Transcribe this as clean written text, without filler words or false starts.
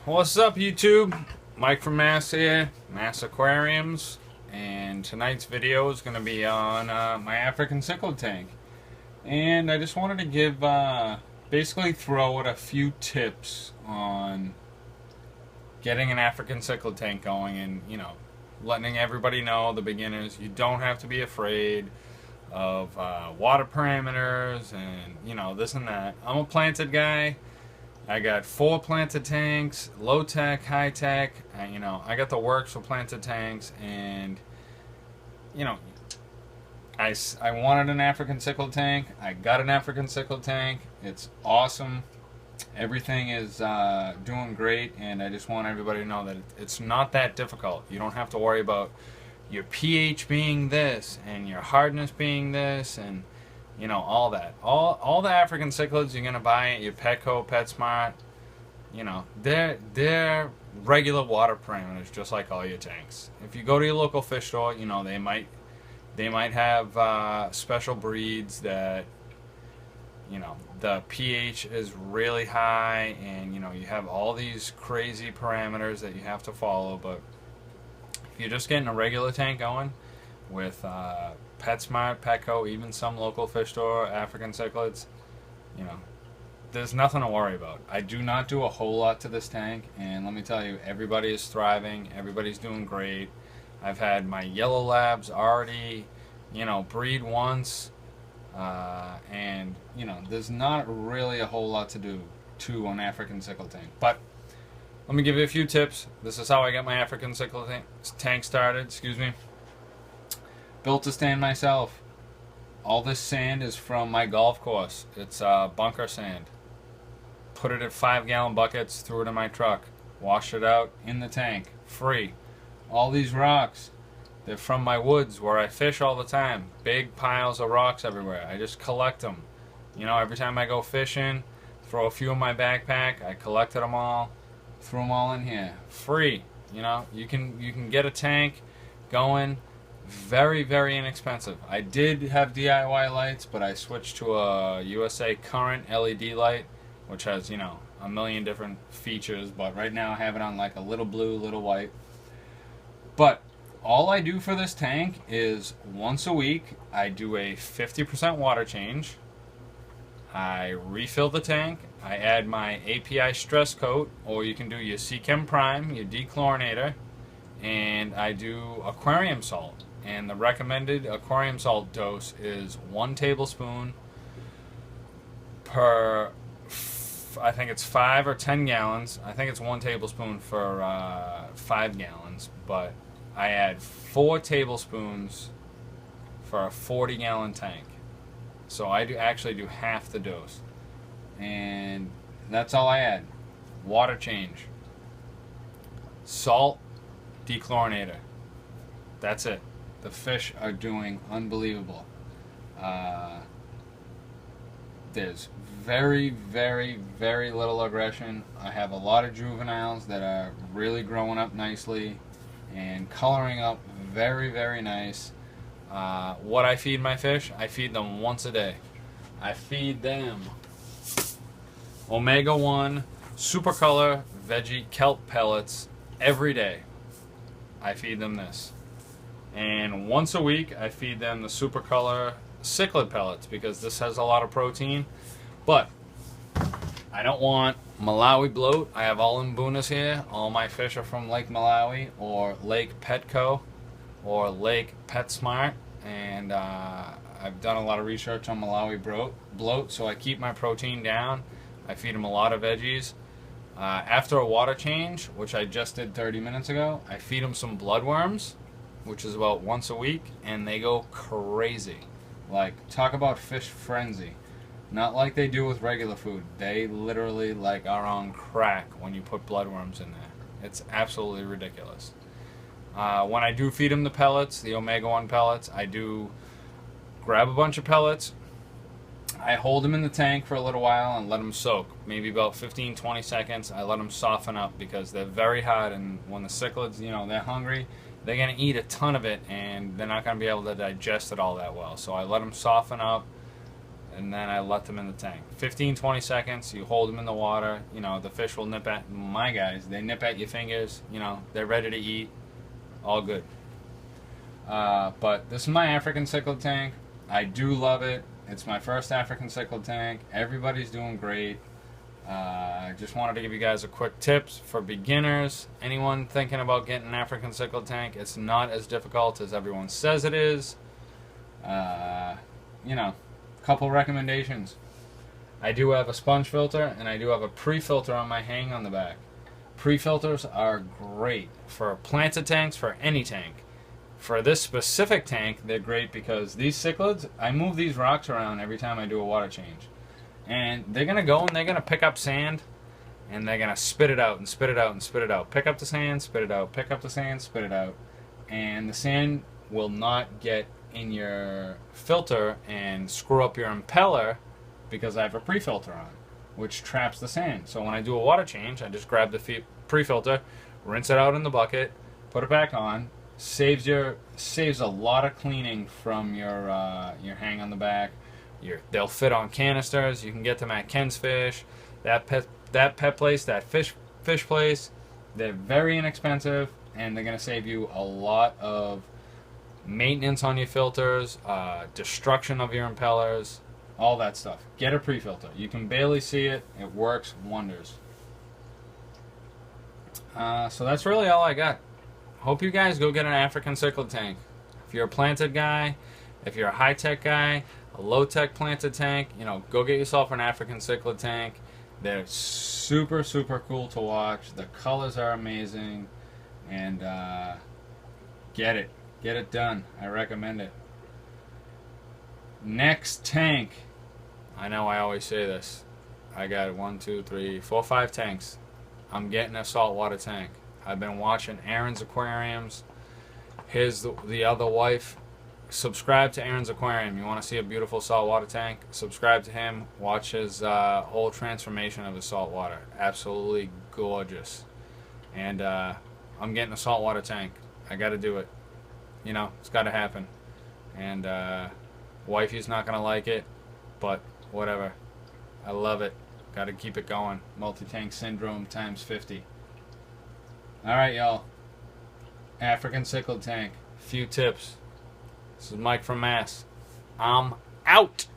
What's up, YouTube? Mike from Mass here, Mass Aquariums, and tonight's video is going to be on my African cichlid tank. And I just wanted to give, basically throw out a few tips on getting an African cichlid tank going and, letting everybody know, the beginners, you don't have to be afraid of water parameters and, this and that. I'm a planted guy. I got 4 planted tanks, low tech, high tech. I got the works for planted tanks, and I wanted an African cichlid tank. I got an African cichlid tank. It's awesome. Everything is doing great, and I just want everybody to know that it's not that difficult. You don't have to worry about your pH being this and your hardness being this, and all that. All the African cichlids you're gonna buy at your Petco, PetSmart, they're regular water parameters, just like all your tanks. If you go to your local fish store, they might have special breeds that the pH is really high, and you have all these crazy parameters that you have to follow. But if you're just getting a regular tank going with PetSmart, Petco, even some local fish store, African cichlids, there's nothing to worry about. I do not do a whole lot to this tank, and let me tell you, everybody is thriving, everybody's doing great. I've had my yellow labs already, breed once, and there's not really a whole lot to do to an African cichlid tank. But let me give you a few tips. This is how I got my African cichlid tank started. Excuse me. Built a stand myself. All this sand is from my golf course. It's bunker sand. Put it in 5-gallon buckets, threw it in my truck, washed it out in the tank, free. All these rocks, they're from my woods where I fish all the time. Big piles of rocks everywhere. I just collect them. Every time I go fishing, throw a few in my backpack. I collected them all, threw them all in here, free. You can get a tank going. Very, very inexpensive. I did have DIY lights, but I switched to a USA Current LED light, which has, a million different features, but right now I have it on like a little blue, little white. But all I do for this tank is once a week, I do a 50% water change. I refill the tank. I add my API stress coat, or you can do your CChem Prime, your dechlorinator, and I do aquarium salt. And the recommended aquarium salt dose is 1 tablespoon per, I think it's 5 or 10 gallons. I think it's 1 tablespoon for 5 gallons, but I add 4 tablespoons for a 40-gallon tank. So I actually do half the dose. And that's all I add. Water change. Salt, dechlorinator. That's it. The fish are doing unbelievable. There's very, very, very little aggression. I have a lot of juveniles that are really growing up nicely and coloring up very, very nice. What I feed my fish, I feed them once a day. I feed them Omega-1 Super Color Veggie Kelp Pellets every day. I feed them this. And once a week, I feed them the Super Color Cichlid Pellets, because this has a lot of protein. But I don't want Malawi bloat. I have all Mbunas here. All my fish are from Lake Malawi or Lake Petco or Lake PetSmart. And I've done a lot of research on Malawi bloat, so I keep my protein down. I feed them a lot of veggies. After a water change, which I just did 30 minutes ago, I feed them some bloodworms, which is about once a week, and they go crazy. Like, talk about fish frenzy. Not like they do with regular food. They literally are on crack when you put bloodworms in there. It's absolutely ridiculous. When I do feed them the pellets, the Omega-1 pellets, I do grab a bunch of pellets. I hold them in the tank for a little while and let them soak. Maybe about 15-20 seconds. I let them soften up because they're very hot, and when the cichlids, they're hungry, they're going to eat a ton of it, and they're not going to be able to digest it all that well. So I let them soften up. and then I let them in the tank. 15-20 seconds, you hold them in the water, you know, the fish will nip at, my guys, they nip at your fingers, you know, they're ready to eat, all good. But this is my African cichlid tank. I do love it. It's my first African cichlid tank. Everybody's doing great. I just wanted to give you guys a quick tips for beginners. Anyone thinking about getting an African cichlid tank, it's not as difficult as everyone says it is. You know, couple recommendations. I do have a sponge filter and I do have a pre-filter on my hang on the back. Pre-filters are great for planted tanks, for any tank. For this specific tank, they're great because these cichlids, I move these rocks around every time I do a water change. And they're going to go and they're going to pick up sand and they're going to spit it out and spit it out and spit it out. Pick up the sand, spit it out. Pick up the sand, spit it out. And the sand will not get in your filter and screw up your impeller because I have a pre-filter on, which traps the sand. So when I do a water change, I just grab the pre-filter, rinse it out in the bucket, put it back on. Saves a lot of cleaning from your hang on the back. They'll fit on canisters. You can get them at Ken's Fish, that pet place, that fish place. They're very inexpensive, and they're gonna save you a lot of maintenance on your filters, destruction of your impellers, all that stuff. Get a pre-filter. You can barely see it. It works wonders. So that's really all I got. Hope you guys go get an African cichlid tank. If you're a planted guy, if you're a high-tech guy, a low-tech planted tank, you know, go get yourself an African cichlid tank. They're super, super cool to watch. The colors are amazing. And get it. Get it done. I recommend it. Next tank. I know I always say this. I got 1, 2, 3, 4, 5 tanks. I'm getting a saltwater tank. I've been watching Aaron's Aquariums. Here's the other wife. Subscribe to Aaron's Aquarium. You want to see a beautiful saltwater tank? Subscribe to him. Watch his whole transformation of his saltwater. Absolutely gorgeous. And I'm getting a saltwater tank. I got to do it. You know, it's got to happen. And wifey's not going to like it, but whatever. I love it. Got to keep it going. Multi-tank syndrome times 50. Alright, y'all. African cichlid tank. Few tips. This is Mike from Mass. I'm out.